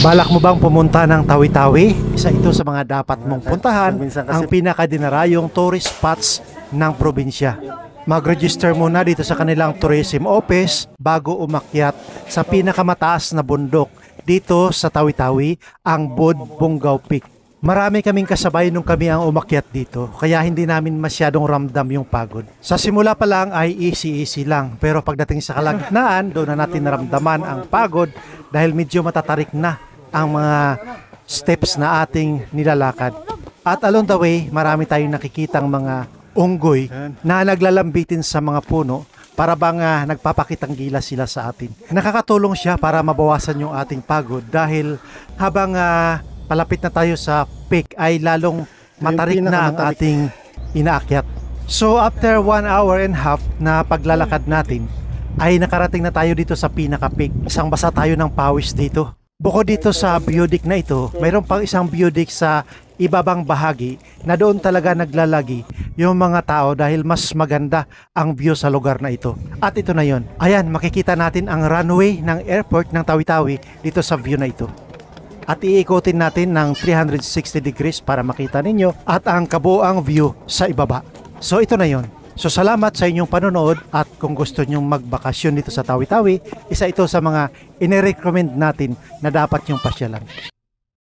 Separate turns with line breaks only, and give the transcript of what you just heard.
Balak mo bang pumunta ng Tawi-Tawi? Isa ito sa mga dapat mong puntahan, ang pinakadinarayong tourist spots ng probinsya. Mag-register muna dito sa kanilang tourism office bago umakyat sa pinakamataas na bundok dito sa Tawi-Tawi, ang Budbungaw Peak. Marami kaming kasabay nung kami ang umakyat dito, kaya hindi namin masyadong ramdam yung pagod. Sa simula pa lang ay easy lang, pero pagdating sa kalagitnaan, doon na natin naramdaman ang pagod dahil medyo matatarik na ang mga steps na ating nilalakad. At along the way, marami tayong nakikitang mga unggoy na naglalambitin sa mga puno para bang nagpapakitang gilas sila sa atin. Nakakatulong siya para mabawasan yung ating pagod dahil habang palapit na tayo sa peak ay lalong matarik na ang ating inaakyat. So after 1 hour and a half na paglalakad natin ay nakarating na tayo dito sa pinaka-peak. Isang basa tayo ng pawis dito. Bukod dito sa view deck na ito, mayroon pang isang view deck sa ibabang bahagi na doon talaga naglalagi yung mga tao dahil mas maganda ang view sa lugar na ito. At ito na yon. Ayan, makikita natin ang runway ng airport ng Tawi-Tawi dito sa view na ito. At iikotin natin ng 360 degrees para makita ninyo at ang kabuang view sa ibaba. So ito na yon. So salamat sa inyong panonood at kung gusto nyong magbakasyon dito sa Tawi-Tawi, isa ito sa mga inirecommend natin na dapat yung pasyalan.